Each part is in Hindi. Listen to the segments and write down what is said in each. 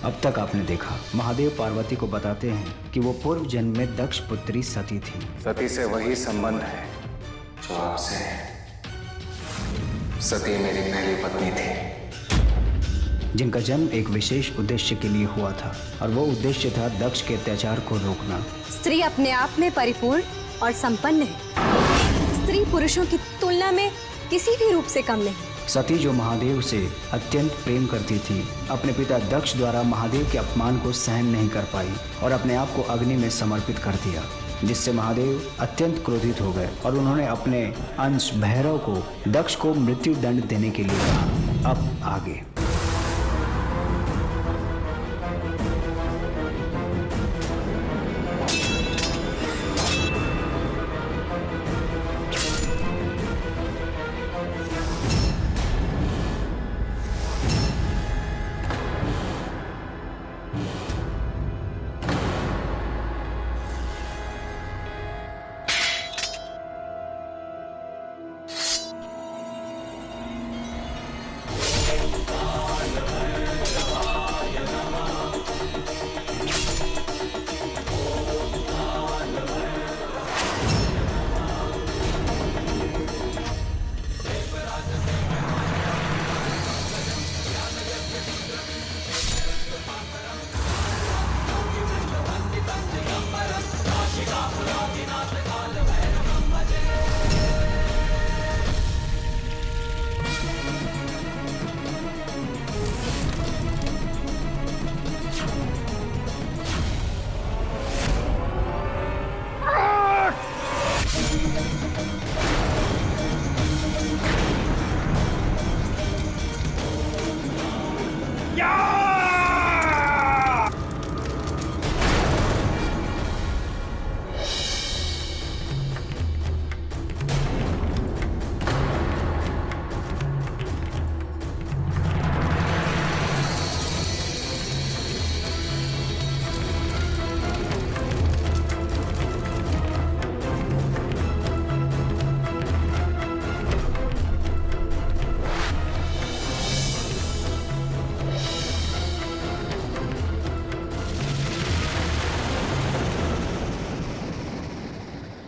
अब तक आपने देखा, महादेव पार्वती को बताते हैं कि वो पूर्व जन्म में दक्ष पुत्री सती थी। सती से वही संबंध है जो आपसे है। सती मेरी पहली पत्नी थी, जिनका जन्म एक विशेष उद्देश्य के लिए हुआ था, और वो उद्देश्य था दक्ष के अत्याचार को रोकना। स्त्री अपने आप में परिपूर्ण और संपन्न है। स्त्री पुरुषों की तुलना में किसी भी रूप से कम नहीं। सती जो महादेव से अत्यंत प्रेम करती थी, अपने पिता दक्ष द्वारा महादेव के अपमान को सहन नहीं कर पाई और अपने आप को अग्नि में समर्पित कर दिया, जिससे महादेव अत्यंत क्रोधित हो गए और उन्होंने अपने अंश भैरव को दक्ष को मृत्यु दंड देने के लिए कहा। अब आगे।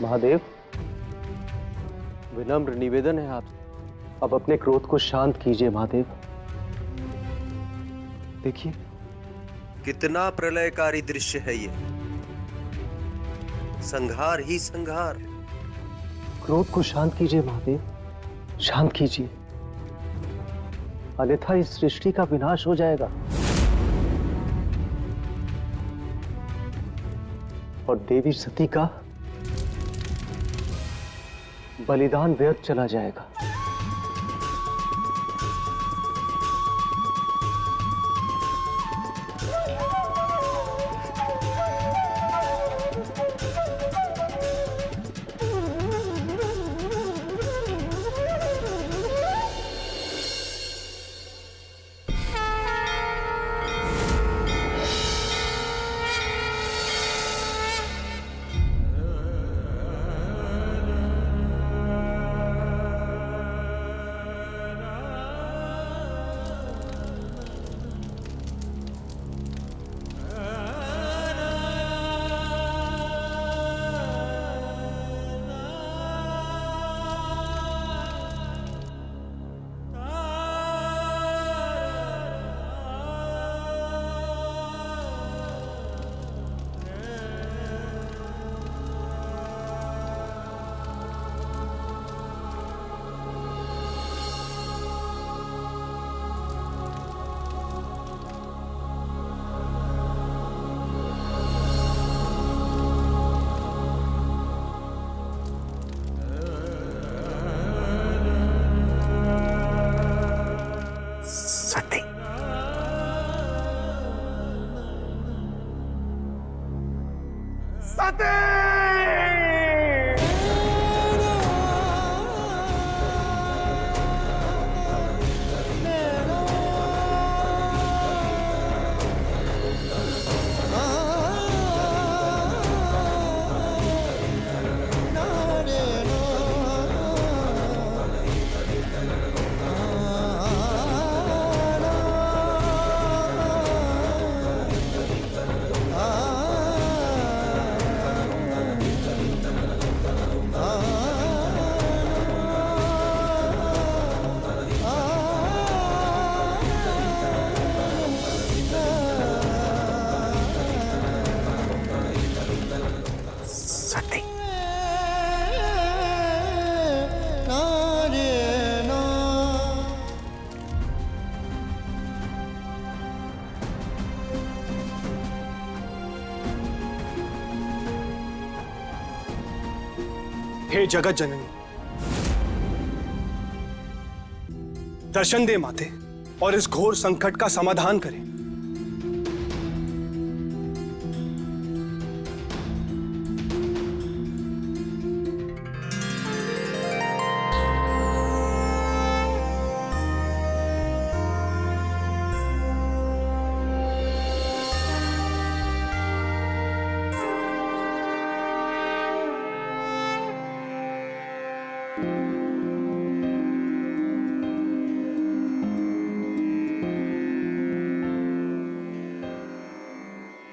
महादेव, विनम्र निवेदन है आपसे, अब अपने क्रोध को शांत कीजिए महादेव। देखिए कितना प्रलयकारी दृश्य है ये। संहार ही संहार। क्रोध को शांत कीजिए महादेव, शांत कीजिए, अन्यथा इस सृष्टि का विनाश हो जाएगा और देवी सती का बलिदान व्यर्थ चला जाएगा। सती। हे जगत जननी, दर्शन दे माते और इस घोर संकट का समाधान करें।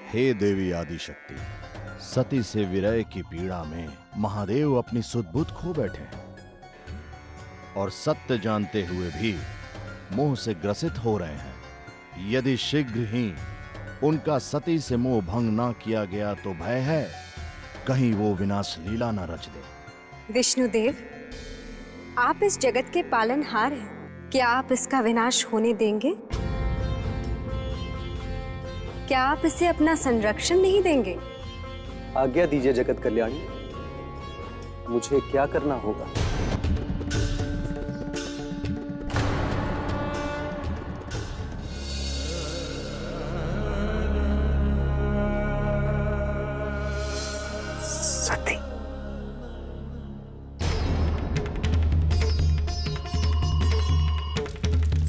हे देवी आदिशक्ति, सती से विरह की पीड़ा में महादेव अपनी सुध-बुध खो बैठे हैं और सत्य जानते हुए भी मोह से ग्रसित हो रहे हैं। यदि शीघ्र ही उनका सती से मोह भंग ना किया गया तो भय है कहीं वो विनाश लीला ना रच दे। विष्णुदेव, आप इस जगत के पालनहार हैं, क्या आप इसका विनाश होने देंगे? क्या आप इसे अपना संरक्षण नहीं देंगे? आज्ञा दीजिए जगत कल्याणी, मुझे क्या करना होगा? सती।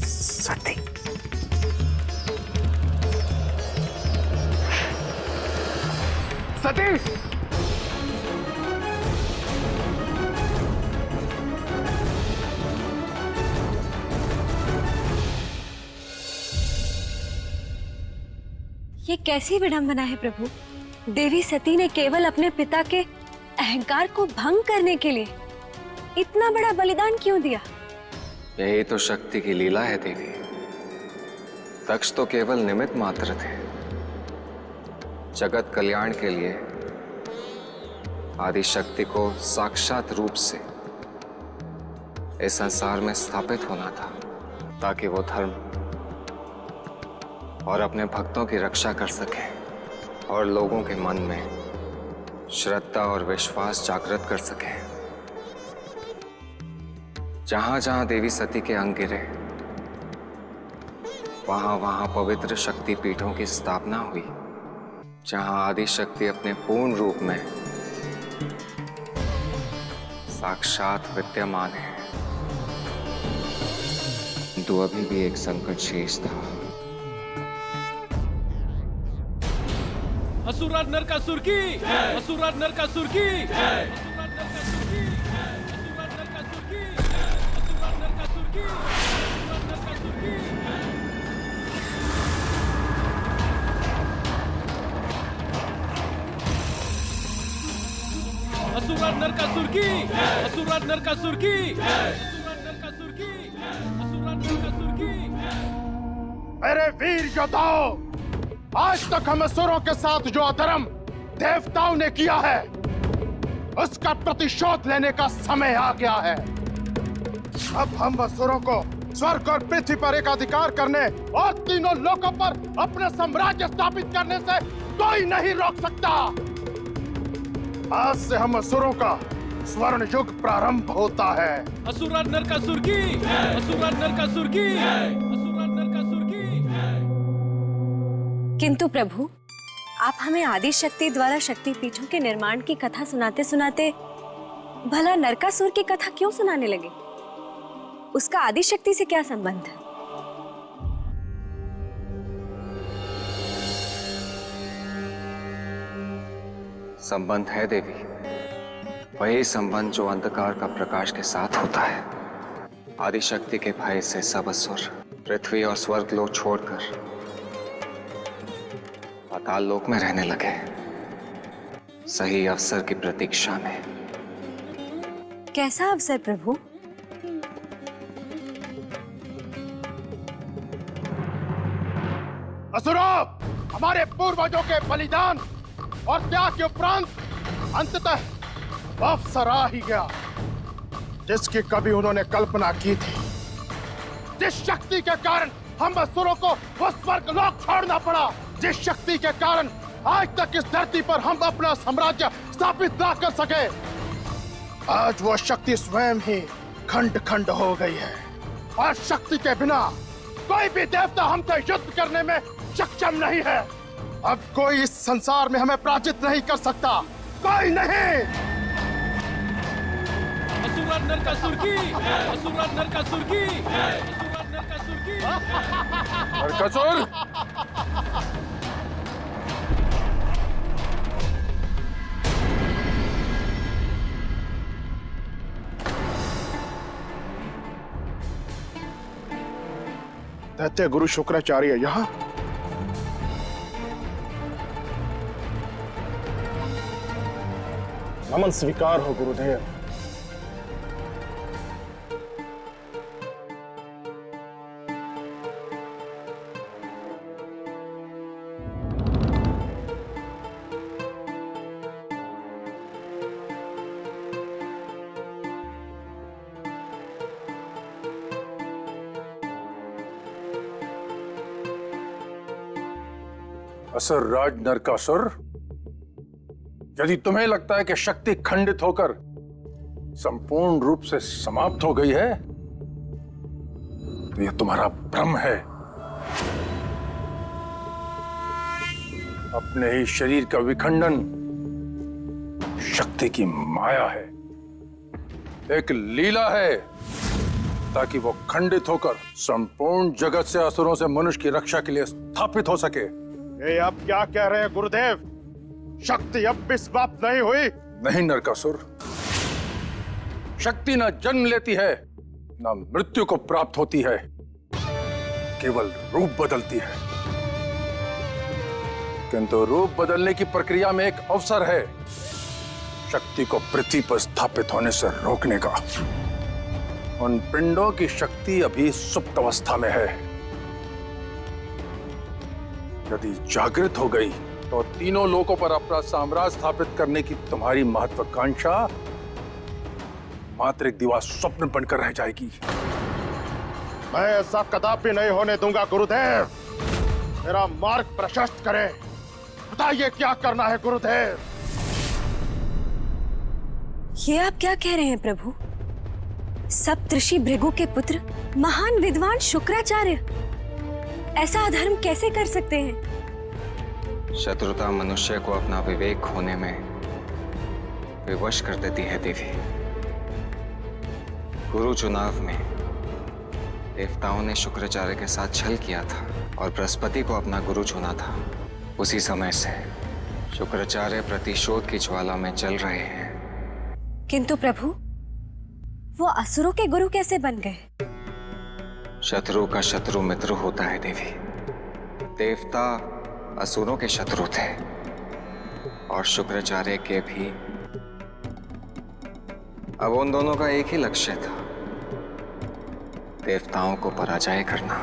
सती। सती। ये कैसी विडंबना है प्रभु? देवी सती ने केवल अपने पिता के अहंकार को भंग करने के लिए इतना बड़ा बलिदान क्यों दिया? यही तो शक्ति की लीला है देवी। दक्ष तो केवल निमित्त मात्र थे। जगत कल्याण के लिए आदि शक्ति को साक्षात रूप से इस संसार में स्थापित होना था, ताकि वो धर्म और अपने भक्तों की रक्षा कर सके और लोगों के मन में श्रद्धा और विश्वास जागृत कर सके। जहां जहां देवी सती के अंग गिरे, वहां वहां पवित्र शक्ति पीठों की स्थापना हुई, जहां आदि शक्ति अपने पूर्ण रूप में साक्षात विद्यमान है। तो अभी भी एक संकट शेष था। असुर नरकासुर की, असुर नरकासुर की, असुर नरकासुर की, असुर नरकासुर की, असुर नरकासुर की, असुर नरकासुर की, असुर नरकासुर की, असुर नरकासुर की, असुर नरकासुर की। मेरे वीर योद्धाओं, आज तक हम असुरों के साथ जो अधर्म देवताओं ने किया है, उसका प्रतिशोध लेने का समय आ गया है। अब हम असुरों को स्वर्ग और पृथ्वी पर एक अधिकार करने और तीनों लोकों पर अपने साम्राज्य स्थापित करने से कोई नहीं रोक सकता। आज से हम असुरों का स्वर्ण युग प्रारंभ होता है। असुर नरकासुर की, असुर नरकासुर की, असुर नरकासुर की। किंतु प्रभु, आप हमें आदि शक्ति द्वारा शक्ति पीठों के निर्माण की कथा सुनाते सुनाते भला नरकासुर की कथा क्यों सुनाने लगे? उसका आदि शक्ति से क्या संबंध है? संबंध है देवी, वही संबंध जो अंधकार का प्रकाश के साथ होता है। आदि शक्ति के भय से सब असुर पृथ्वी और स्वर्ग लोक छोड़कर पाताल लोक में रहने लगे, सही अवसर की प्रतीक्षा में। कैसा अवसर प्रभु? असुरों, हमारे पूर्वजों के बलिदान और त्याग के उपरांत अंततः अवसर आ ही गया जिसकी कभी उन्होंने कल्पना की थी। जिस शक्ति के कारण हम असुरों को वो स्वर्गलोक छोड़ना पड़ा, जिस शक्ति के कारण आज तक इस धरती पर हम अपना साम्राज्य स्थापित ना कर सके, आज वो शक्ति स्वयं ही खंड खंड हो गई है। और शक्ति के बिना कोई भी देवता हमसे युद्ध करने में सक्षम नहीं है। अब कोई इस संसार में हमें पराजित नहीं कर सकता, कोई नहीं। असुरराज नरकासुर की, असुरराज नरकासुर की, असुरराज नरकासुर की। नरकासुर, दैत्य गुरु शुक्राचार्य यहाँ? नमन स्वीकार हो गुरुदेव। असुरराज नरकासुर, यदि तुम्हें लगता है कि शक्ति खंडित होकर संपूर्ण रूप से समाप्त हो गई है तो यह तुम्हारा भ्रम है। अपने ही शरीर का विखंडन शक्ति की माया है, एक लीला है, ताकि वो खंडित होकर संपूर्ण जगत से असुरों से मनुष्य की रक्षा के लिए स्थापित हो सके। ये आप क्या कह रहे हैं गुरुदेव? शक्ति अब भी समाप्त नहीं हुई? नहीं नरकासुर, शक्ति न जन्म लेती है न मृत्यु को प्राप्त होती है, केवल रूप बदलती है। किंतु रूप बदलने की प्रक्रिया में एक अवसर है शक्ति को पृथ्वी पर स्थापित होने से रोकने का। उन पिंडों की शक्ति अभी सुप्त अवस्था में है। यदि जागृत हो गई तो तीनों लोकों पर अपना साम्राज्य स्थापित करने की तुम्हारी महत्वाकांक्षा मात्र एक दीवार स्वप्न बनकर रह जाएगी। मैं ऐसा कदापि नहीं होने दूंगा गुरुदेव। मेरा मार्ग प्रशस्त करें। बताइए क्या करना है गुरुदेव? ये आप क्या कह रहे हैं प्रभु? सप्तऋषि भृगु के पुत्र महान विद्वान शुक्राचार्य ऐसा अधर्म कैसे कर सकते हैं? शत्रुता मनुष्य को अपना विवेक खोने में विवश कर देती है देवी। गुरु चुनाव में देवताओं ने शुक्राचार्य के साथ छल किया था और बृहस्पति को अपना गुरु चुना था। उसी समय से शुक्राचार्य प्रतिशोध की ज्वाला में जल रहे हैं। किंतु प्रभु, वो असुरों के गुरु कैसे बन गए? शत्रु का शत्रु मित्र होता है देवी। देवता असुरों के शत्रु थे और शुक्राचार्य के भी। अब उन दोनों का एक ही लक्ष्य था, देवताओं को पराजय करना।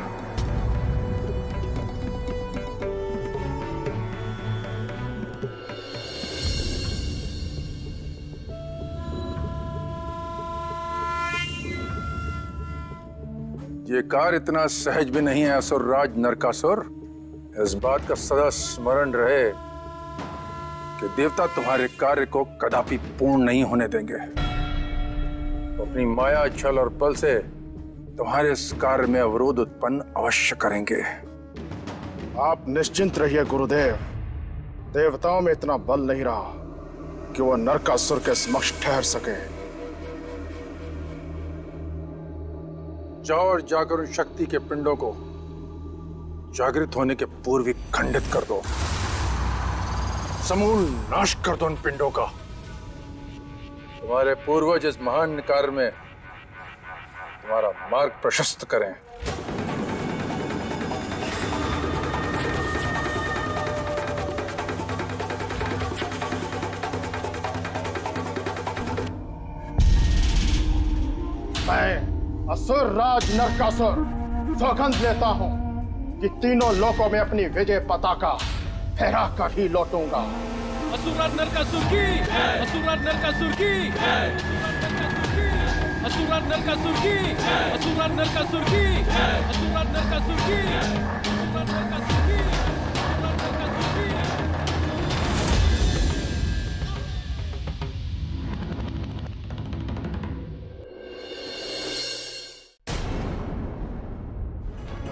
ये कार्य इतना सहज भी नहीं है असुरराज नरकासुर। इस बात का सदा स्मरण रहे कि देवता तुम्हारे कार्य को कदापि पूर्ण नहीं होने देंगे। अपनी माया, छल और बल से तुम्हारे इस कार्य में अवरोध उत्पन्न अवश्य करेंगे। आप निश्चिंत रहिए गुरुदेव। देवताओं में इतना बल नहीं रहा कि वो नरकासुर के समक्ष ठहर सके। जाओ और जाकर उन शक्ति के पिंडों को जागृत होने के पूर्व ही खंडित कर दो। समूल नाश कर दो उन पिंडों का। तुम्हारे पूर्वज इस महान कार्य में तुम्हारा मार्ग प्रशस्त करें। मैं असुरराज नरकासुर सौगंध लेता हूं कि तीनों लोकों में अपनी विजय पताका फहरा कर ही लौटूंगा। असुराज नरकासुर की असुराज नरकासुर की असुराज नरकासुर की असुराज नरकासुर की असुराज नरकासुर की असुराज नरकासुर की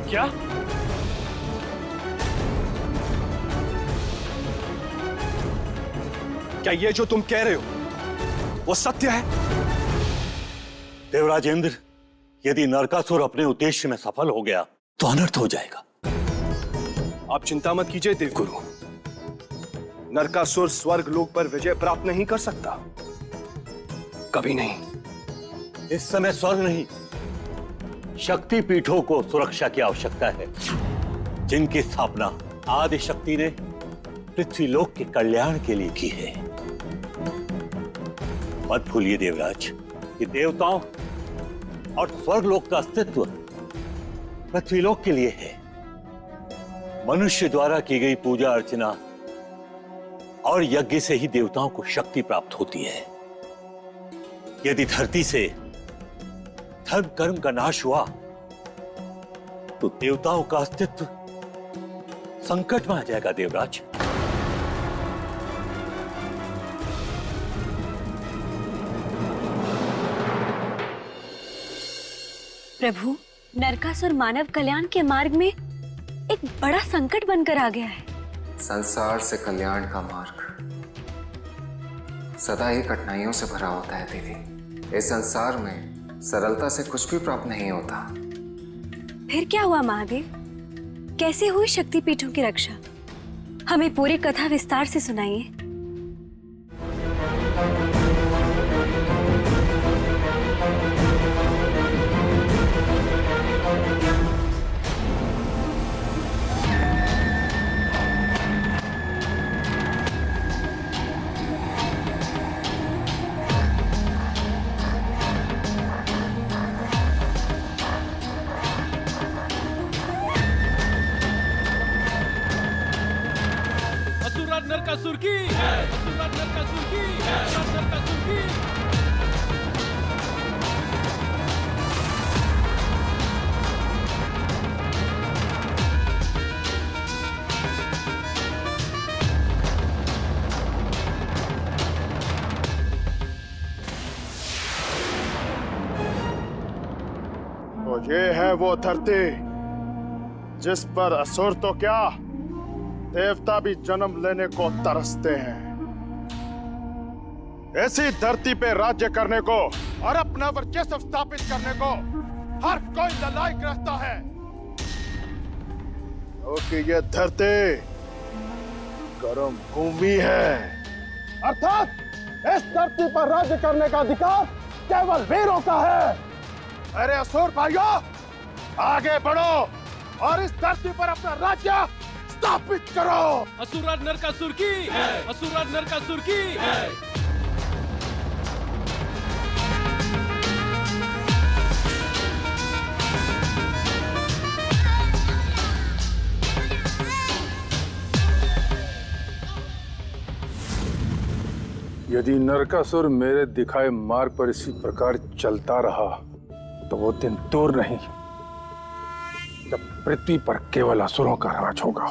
क्या? क्या ये जो तुम कह रहे हो वो सत्य है? देवराज इंद्र, यदि नरकासुर अपने उद्देश्य में सफल हो गया तो अनर्थ हो जाएगा। आप चिंता मत कीजिए देवगुरु, नरकासुर स्वर्ग लोक पर विजय प्राप्त नहीं कर सकता, कभी नहीं। इस समय स्वर्ग नहीं, शक्ति पीठों को सुरक्षा की आवश्यकता है, जिनकी स्थापना आदि शक्ति ने पृथ्वी लोक के कल्याण के लिए की है। मत भूलिए देवराज कि देवताओं और स्वर्ग लोक का अस्तित्व पृथ्वी लोक के लिए है। मनुष्य द्वारा की गई पूजा अर्चना और यज्ञ से ही देवताओं को शक्ति प्राप्त होती है। यदि धरती से धर्म कर्म का नाश हुआ तो देवताओं का अस्तित्व संकट में आ जाएगा देवराज। प्रभु, नरकासुर मानव कल्याण के मार्ग में एक बड़ा संकट बनकर आ गया है। संसार से कल्याण का मार्ग सदा ही कठिनाइयों से भरा होता है देवी। इस संसार में सरलता से कुछ भी प्राप्त नहीं होता। फिर क्या हुआ महादेव? कैसे हुई शक्तिपीठों की रक्षा? हमें पूरी कथा विस्तार से सुनाइए। नरकासुर की असुराज नरकासुर की असुराज नरकासुर की। तो ये है वो धरती जिस पर असुर तो क्या देवता भी जन्म लेने को तरसते हैं। ऐसी धरती पे राज्य करने को और अपना वर्चस्व स्थापित करने को हर कोई ललायक रहता है, क्योंकि ये धरती कर्म भूमि है। अर्थात इस धरती पर राज्य करने का अधिकार केवल वीरों का है। अरे असुर भाइयों, आगे बढ़ो और इस धरती पर अपना राज्य स्थापित करो। असुराज नरकासुर की असुराज नरकासुर की। यदि नरकासुर मेरे दिखाए मार्ग पर इसी प्रकार चलता रहा तो वो दिन दूर नहीं जब पृथ्वी पर केवल असुरों का राज होगा।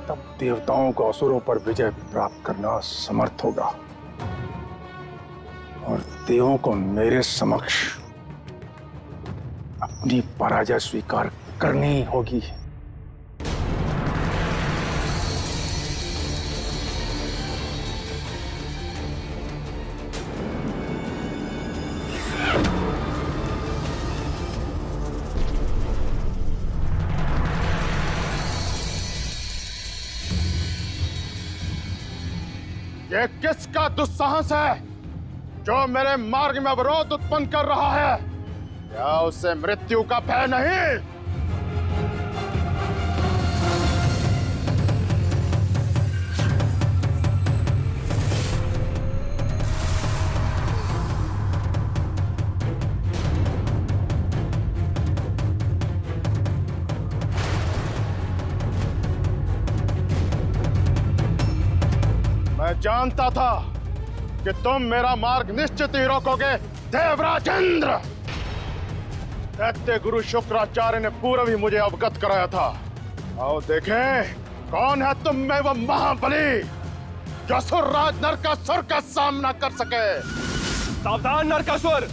तब देवताओं को असुरों पर विजय प्राप्त करना समर्थ होगा और देवों को मेरे समक्ष अपनी पराजय स्वीकार करनी होगी। ये किसका दुस्साहस है जो मेरे मार्ग में अवरोध उत्पन्न कर रहा है? क्या उसे मृत्यु का भय नहीं? जानता था कि तुम मेरा मार्ग निश्चित ही रोकोगे देवराजेंद्र। दैत्य गुरु शुक्राचार्य ने पूर्व ही मुझे अवगत कराया था। आओ देखें कौन है तुम में वो महाबली जो असुरराज नरकासुर का सामना कर सके। सावधान नरकासुर,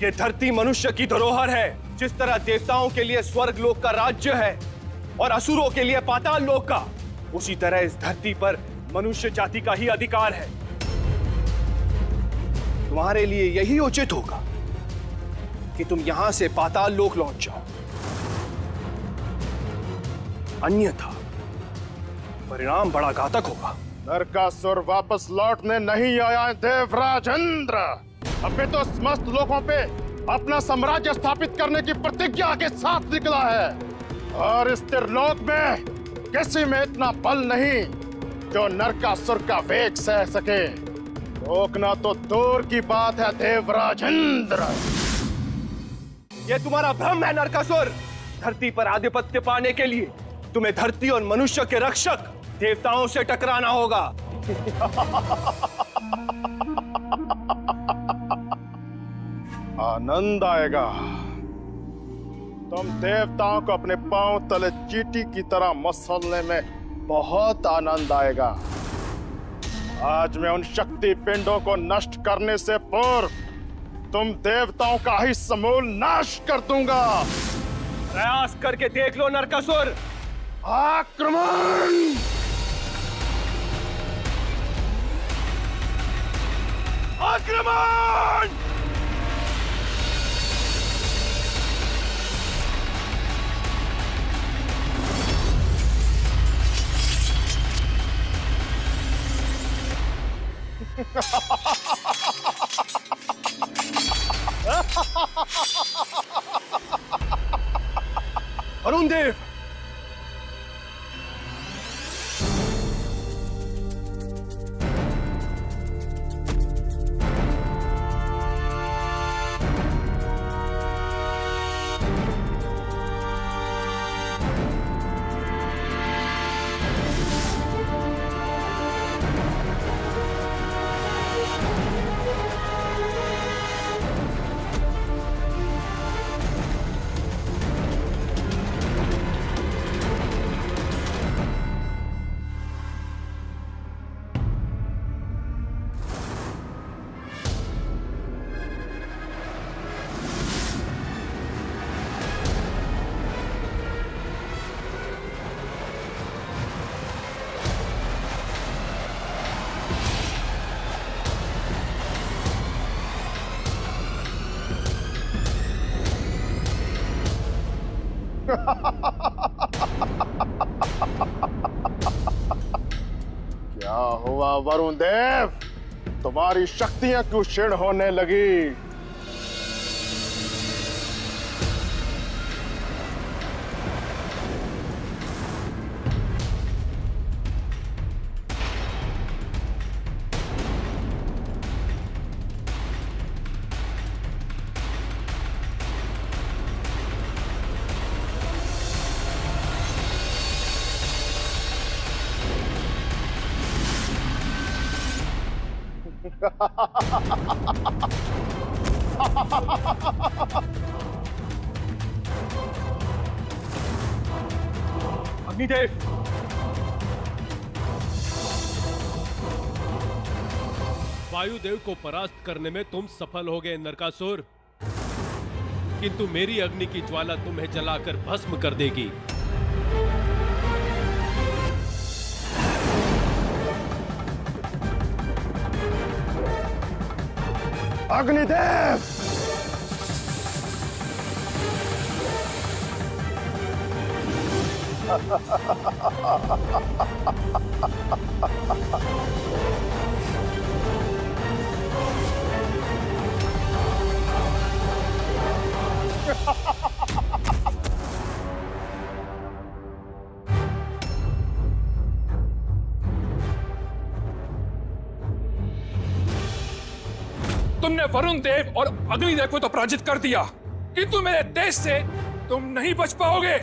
ये धरती मनुष्य की धरोहर है। जिस तरह देवताओं के लिए स्वर्ग लोक का राज्य है और असुरों के लिए पाताल लोक का, उसी तरह इस धरती पर मनुष्य जाति का ही अधिकार है। तुम्हारे लिए यही उचित होगा कि तुम यहां से पाताल लोक लौट जाओ, अन्यथा परिणाम बड़ा घातक होगा। नरकासुर वापस लौटने नहीं आया है देवराजेंद्र। अभी तो समस्त लोगों पे अपना साम्राज्य स्थापित करने की प्रतिज्ञा के साथ निकला है और इस त्रिलोक में किसी में इतना बल नहीं जो नरकासुर का वेग सह सके। रोकना तो दूर की बात है देवराजेंद्र। यह तुम्हारा भ्रम है नरकासुर। धरती पर आधिपत्य पाने के लिए तुम्हें धरती और मनुष्य के रक्षक देवताओं से टकराना होगा। आनंद आएगा। तुम देवताओं को अपने पांव तले चींटी की तरह मसलने में बहुत आनंद आएगा। आज मैं उन शक्ति पिंडों को नष्ट करने से पूर्व तुम देवताओं का ही समूल नाश कर दूंगा। प्रयास करके देख लो नरकासुर। आक्रमण! आक्रमण! अरुण देव, क्या हुआ वरुण देव? तुम्हारी शक्तियां क्यों क्षीण होने लगी? अग्निदेव, वायुदेव को परास्त करने में तुम सफल हो गए नरकासुर, किंतु मेरी अग्नि की ज्वाला तुम्हें जलाकर भस्म कर देगी। अग्निदेव! तुमने वरुण देव और अग्निदेव को तो पराजित कर दिया, किंतु मेरे देश से तुम नहीं बच पाओगे।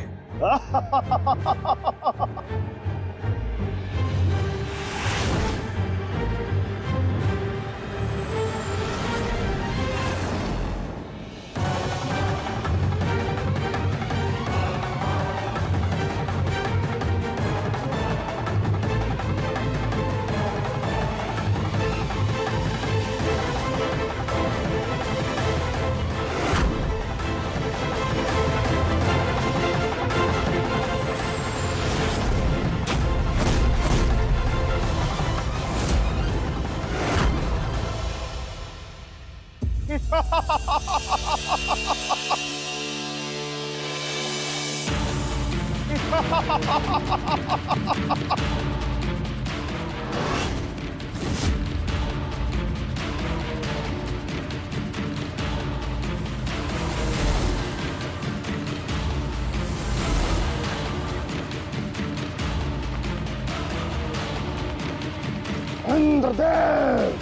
इंद्रदेव!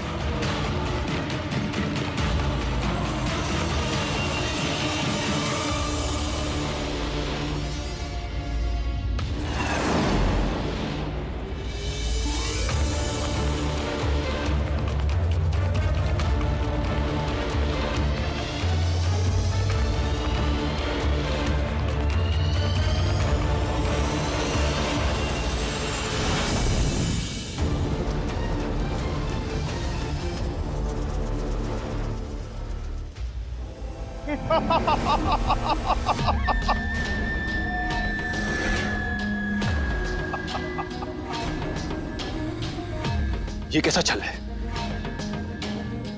ये कैसा छल है?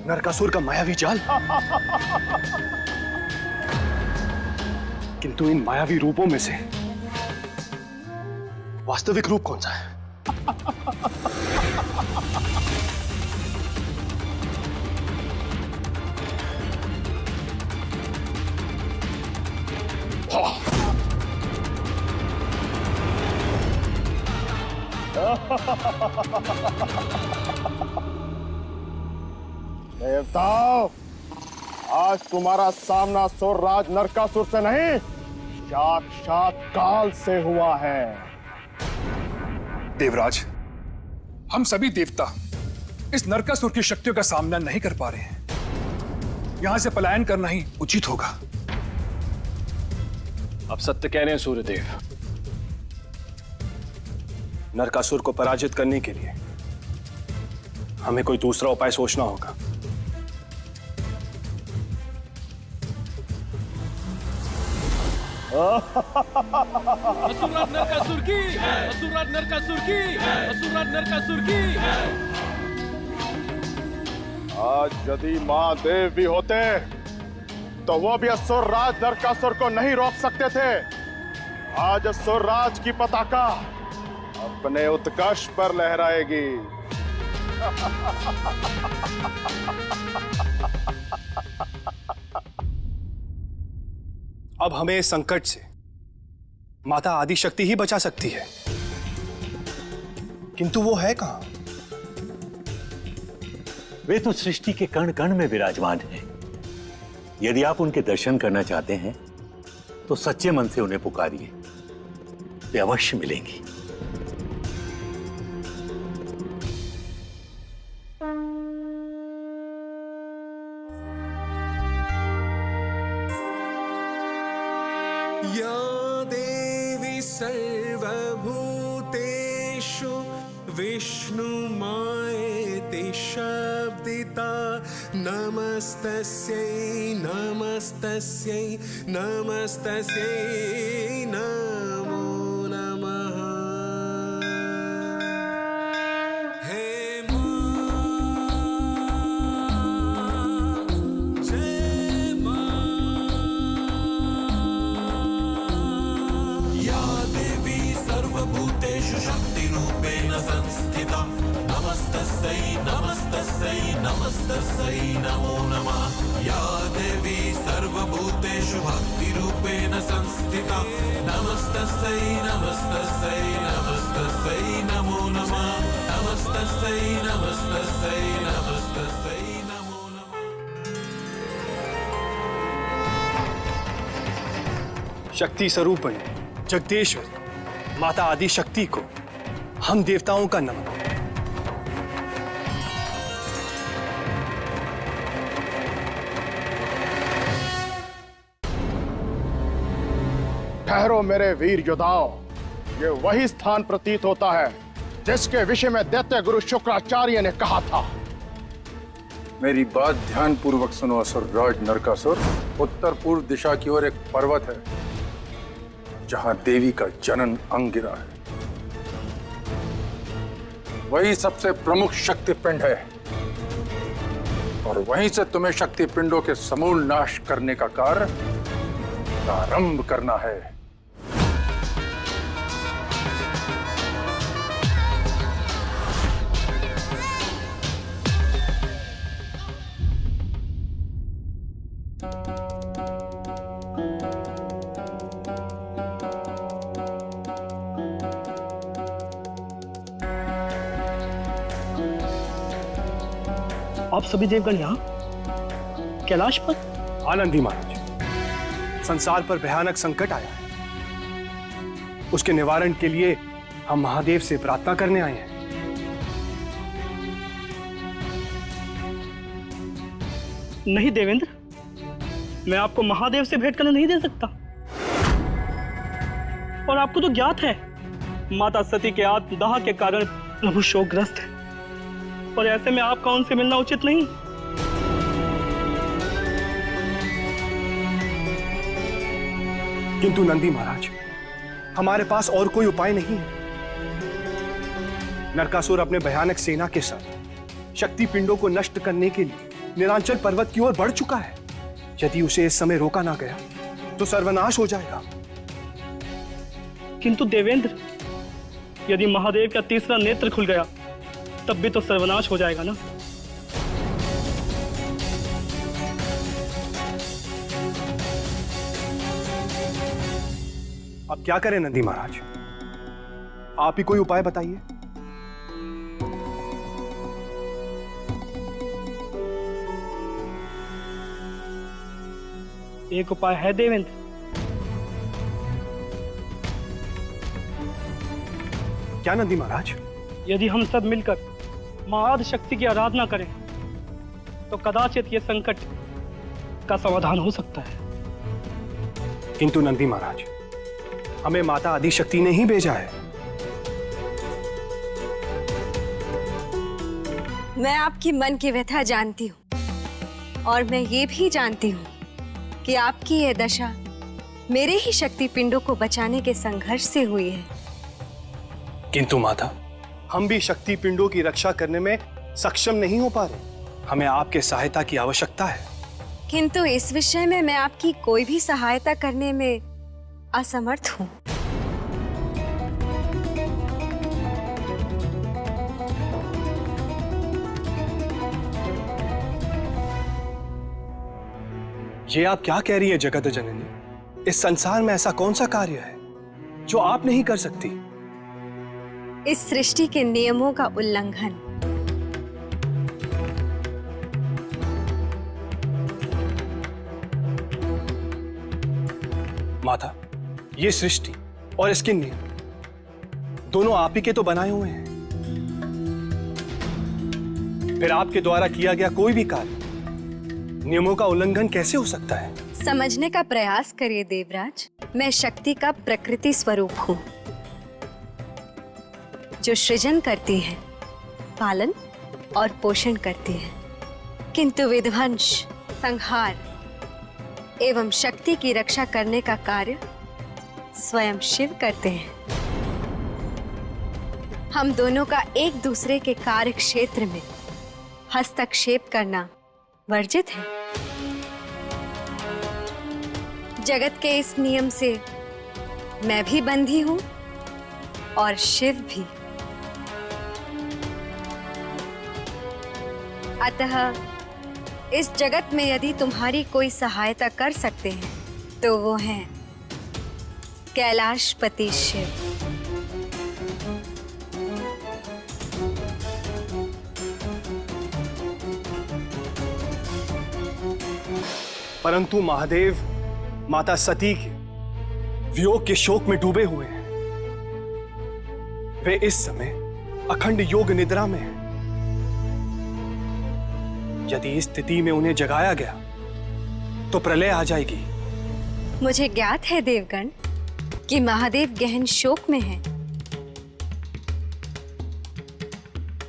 नरकासुर का मायावी जाल। किंतु इन मायावी रूपों में से वास्तविक रूप कौन सा है? देवताओं, आज तुम्हारा सामना असुरराज नरकासुर से नहीं, साक्षात काल से हुआ है। देवराज, हम सभी देवता इस नरकासुर की शक्तियों का सामना नहीं कर पा रहे हैं। यहां से पलायन करना ही उचित होगा। आप सत्य कह रहे हैं सूर्यदेव। नरकासुर को पराजित करने के लिए हमें कोई दूसरा उपाय सोचना होगा। असुरराज नरकासुर की, असुरराज नरकासुर की, असुरराज नरकासुर की। आज यदि महादेव भी होते तो वो भी असुरराज नरकासुर को नहीं रोक सकते थे। आज असुरराज की पताका अपने उत्कर्ष पर लहराएगी। अब हमें इस संकट से माता आदिशक्ति ही बचा सकती है, किंतु वो है कहां? वे तो सृष्टि के कण कण में विराजमान हैं। यदि आप उनके दर्शन करना चाहते हैं तो सच्चे मन से उन्हें पुकारिए, वे अवश्य मिलेंगी। या देवी सर्वभूतेषु विष्णुमायेति शब्दिता नमस्तस्यै नमस्तस्यै नमस्तस्यै नमो नमः। हे शक्तिरूपेण संस्थिता नमस्तस्यै नमस्तस्यै नमस्तस्यै नमो नमः। या देवी सर्वभूतेषु भक्तिरूपेण संस्थिता नमस्तस्यै नमस्तस्यै नमस्तस्यै नमो नमः। नमस्तस्यै नमस्तस्यै नमस्तस्यै नमो नमः। शक्ति स्वरूपण जगदीश्वर माता आदिशक्ति को हम देवताओं का नमन। ठहरो मेरे वीर योद्धाओ, ये वही स्थान प्रतीत होता है जिसके विषय में दैत्य गुरु शुक्राचार्य ने कहा था। मेरी बात ध्यान पूर्वक सुनो असुरराज नरकासुर। उत्तर पूर्व दिशा की ओर एक पर्वत है जहां देवी का जनन अंगिरा है। वही सबसे प्रमुख शक्ति पिंड है। और वहीं से तुम्हें शक्ति पिंडों के समूल नाश करने का कार्य प्रारंभ करना है। आप सभी देवगण यहाँ कैलाश पर? आनंदी महाराज, संसार पर भयानक संकट आया है। उसके निवारण के लिए हम महादेव से प्रार्थना करने आए हैं। नहीं देवेंद्र, मैं आपको महादेव से भेंट करने नहीं दे सकता। और आपको तो ज्ञात है माता सती के आत्मदाह के कारण प्रभु शोकग्रस्त है, और ऐसे में आपका उनसे मिलना उचित नहीं। किंतु नंदी महाराज, हमारे पास और कोई उपाय नहीं है। नरकासुर अपने भयानक सेना के साथ शक्ति पिंडों को नष्ट करने के लिए नीलांचल पर्वत की ओर बढ़ चुका है। यदि उसे इस समय रोका ना गया तो सर्वनाश हो जाएगा। किंतु देवेंद्र, यदि महादेव का तीसरा नेत्र खुल गया तब भी तो सर्वनाश हो जाएगा ना। अब क्या करें नंदी महाराज, आप ही कोई उपाय बताइए। एक उपाय है देवेंद्र। क्या नंदी महाराज? यदि हम सब मिलकर मां आदिशक्ति की आराधना करें तो कदाचित यह संकट का समाधान हो सकता है। किंतु नंदी महाराज, हमें माता आदिशक्ति ने ही भेजा है। मैं आपकी मन की व्यथा जानती हूँ, और मैं ये भी जानती हूँ कि आपकी यह दशा मेरे ही शक्ति पिंडों को बचाने के संघर्ष से हुई है। किंतु माता, हम भी शक्ति पिंडों की रक्षा करने में सक्षम नहीं हो पा रहे। हमें आपके सहायता की आवश्यकता है। किंतु इस विषय में मैं आपकी कोई भी सहायता करने में असमर्थ हूं। ये आप क्या कह रही है जगत जननी? इस संसार में ऐसा कौन सा कार्य है जो आप नहीं कर सकती? इस सृष्टि के नियमों का उल्लंघन माता, ये सृष्टि और इसके नियम दोनों आप ही के तो बनाए हुए हैं। फिर आपके द्वारा किया गया कोई भी कार्य नियमों का उल्लंघन कैसे हो सकता है? समझने का प्रयास करिए देवराज। मैं शक्ति का प्रकृति स्वरूप हूँ, जो सृजन करती है, पालन और पोषण करती है। किंतु विध्वंस, संहार एवं शक्ति की रक्षा करने का कार्य स्वयं शिव करते हैं। हम दोनों का एक दूसरे के कार्य क्षेत्र में हस्तक्षेप करना वर्जित है। जगत के इस नियम से मैं भी बंधी हूं और शिव भी। अतः इस जगत में यदि तुम्हारी कोई सहायता कर सकते हैं तो वो हैं कैलाशपति शिव। परंतु महादेव माता सती के वियोग के शोक में डूबे हुए हैं। वे इस समय अखंड योग निद्रा में हैं। यदि इस स्थिति में उन्हें जगाया गया तो प्रलय आ जाएगी। मुझे ज्ञात है देवगण कि महादेव गहन शोक में हैं।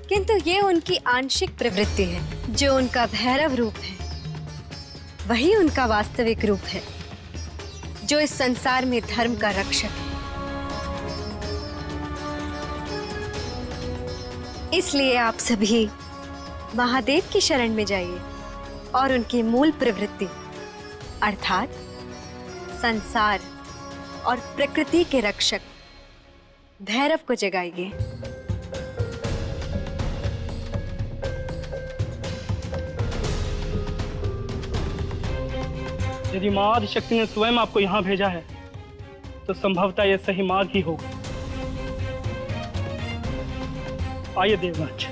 किंतु ये उनकी आंशिक प्रवृत्ति है। जो उनका भैरव रूप है वही उनका वास्तविक रूप है, जो इस संसार में धर्म का रक्षक है। इसलिए आप सभी महादेव की शरण में जाइए और उनकी मूल प्रवृत्ति अर्थात संसार और प्रकृति के रक्षक भैरव को जगाइए। यदि मां आदिशक्ति ने स्वयं आपको यहाँ भेजा है तो संभवतः यह सही मार्ग ही होगा। आइए देवराज,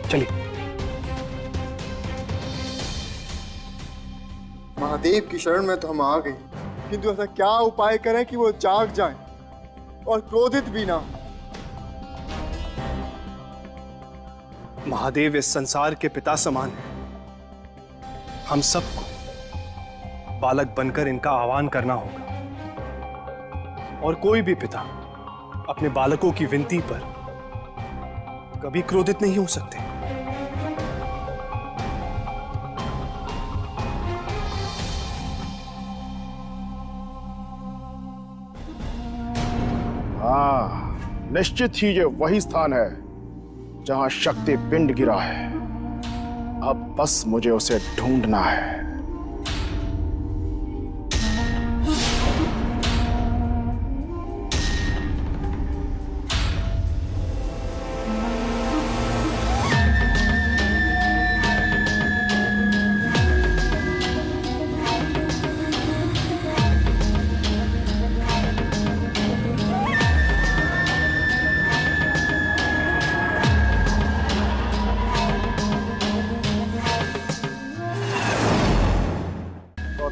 चलिए। महादेव की शरण में तो हम आ गए, किंतु ऐसा क्या उपाय करें कि वो जाग जाएं और क्रोधित भी ना। महादेव इस संसार के पिता समान है। हम सबको बालक बनकर इनका आह्वान करना होगा, और कोई भी पिता अपने बालकों की विनती पर कभी क्रोधित नहीं हो सकते। हाँ, निश्चित ही ये वही स्थान है जहां शक्ति पिंड गिरा है। अब बस मुझे उसे ढूंढना है।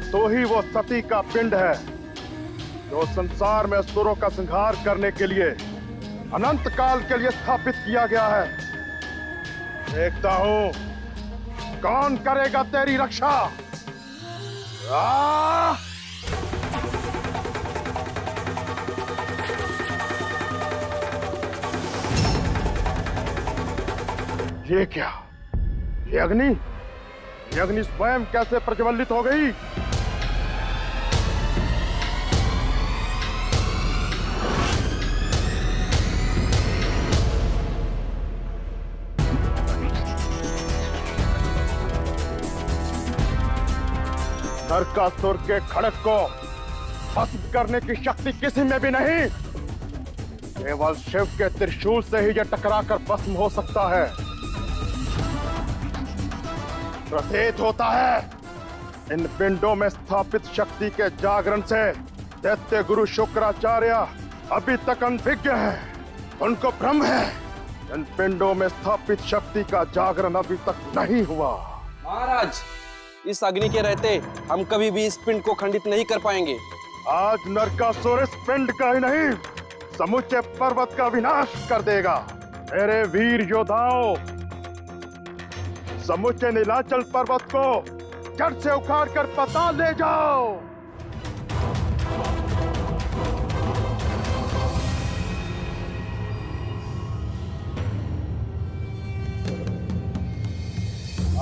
तो ही वो सती का पिंड है जो संसार में असुरों का संहार करने के लिए अनंत काल के लिए स्थापित किया गया है। देखता हूं कौन करेगा तेरी रक्षा। ये क्या? ये अग्नि स्वयं कैसे प्रज्वलित हो गई? नरकासुर के खड़ग को भस्म करने की शक्ति किसी में भी नहीं। केवल शिव के त्रिशूल से ही यह टकराकर भस्म हो सकता है। प्रतीत होता है इन पिंडों में स्थापित शक्ति के जागरण से दैत्य गुरु शुक्राचार्य अभी तक अनभिज्ञ है। उनको भ्रम है इन पिंडों में स्थापित शक्ति का जागरण अभी तक नहीं हुआ। महाराज, इस अग्नि के रहते हम कभी भी इस पिंड को खंडित नहीं कर पाएंगे। आज नरकासुर इस पिंड का ही नहीं समूचे पर्वत का विनाश कर देगा। मेरे वीर योद्धाओं, समूचे नीलाचल पर्वत को जड़ से उखाड़ कर पाताल ले जाओ।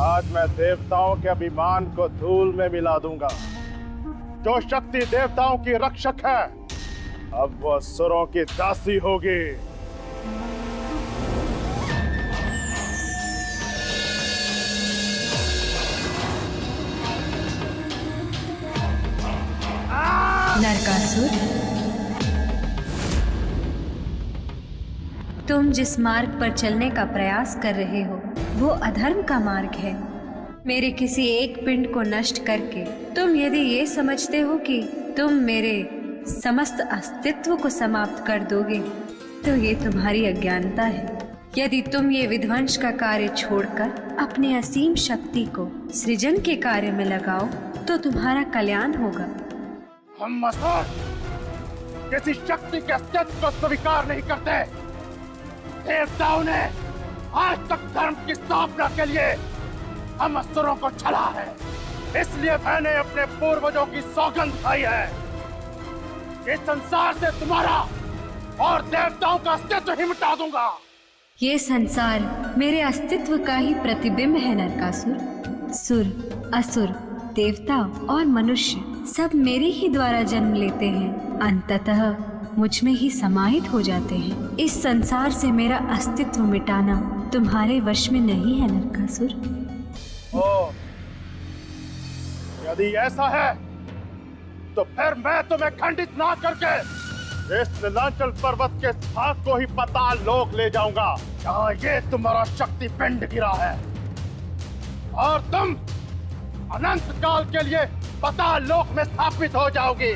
आज मैं देवताओं के अभिमान को धूल में मिला दूंगा। जो शक्ति देवताओं की रक्षक है अब वो असुरों की दासी होगी। नरकासुर, तुम जिस मार्ग पर चलने का प्रयास कर रहे हो वो अधर्म का मार्ग है। मेरे किसी एक पिंड को नष्ट करके तुम यदि ये समझते हो कि तुम मेरे समस्त अस्तित्व को समाप्त कर दोगे तो ये तुम्हारी अज्ञानता है। यदि तुम ये विध्वंस का कार्य छोड़कर अपनी असीम शक्ति को सृजन के कार्य में लगाओ तो तुम्हारा कल्याण होगा। हम असुर किसी शक्ति के अस्तित्व को स्वीकार नहीं करते। देवताओं ने आज तक धर्म की स्थापना के लिए हम असुरों को छला है। इसलिए मैंने अपने पूर्वजों की सौगंध खाई है कि संसार से तुम्हारा और देवताओं का अस्तित्व ही मिटा दूंगा। ये संसार मेरे अस्तित्व का ही प्रतिबिंब है नरकासुर। सुर, असुर, देवता और मनुष्य सब मेरे ही द्वारा जन्म लेते हैं, अंततः मुझ में ही समाहित हो जाते हैं। इस संसार से मेरा अस्तित्व मिटाना तुम्हारे वश में नहीं है नरकासुर। यदि ऐसा है तो फिर मैं तुम्हें खंडित ना करके इस नीलांचल पर्वत के भाग को ही पाताल लोक ले जाऊंगा, जहां ये तुम्हारा शक्ति पिंड गिरा है, और तुम अनंत काल के लिए पाताल लोक में स्थापित हो जाओगी।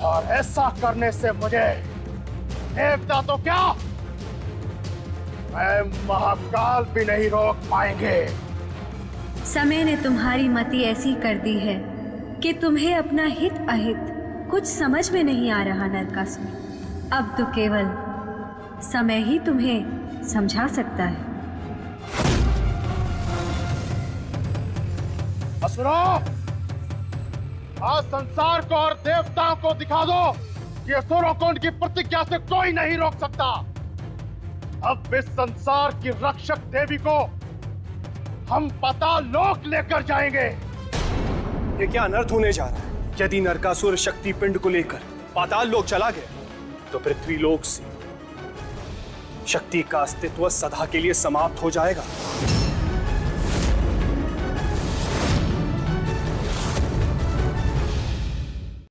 और ऐसा करने से मुझे देवता तो क्या, मैं महाकाल भी नहीं रोक पाएंगे। समय ने तुम्हारी मति ऐसी कर दी है कि तुम्हें अपना हित अहित कुछ समझ में नहीं आ रहा नरकासुर। अब तो केवल समय ही तुम्हें समझा सकता है। असुरो, आज संसार को और देवताओं को दिखा दो कि असुरों को उनकी प्रतिज्ञा से कोई नहीं रोक सकता। अब इस संसार की रक्षक देवी को हम पाताल लोक लेकर जाएंगे। ये क्या अनर्थ होने जा रहा है? यदि नरकासुर शक्ति पिंड को लेकर पाताल लोक चला गया तो पृथ्वी लोक से शक्ति का अस्तित्व सदा के लिए समाप्त हो जाएगा।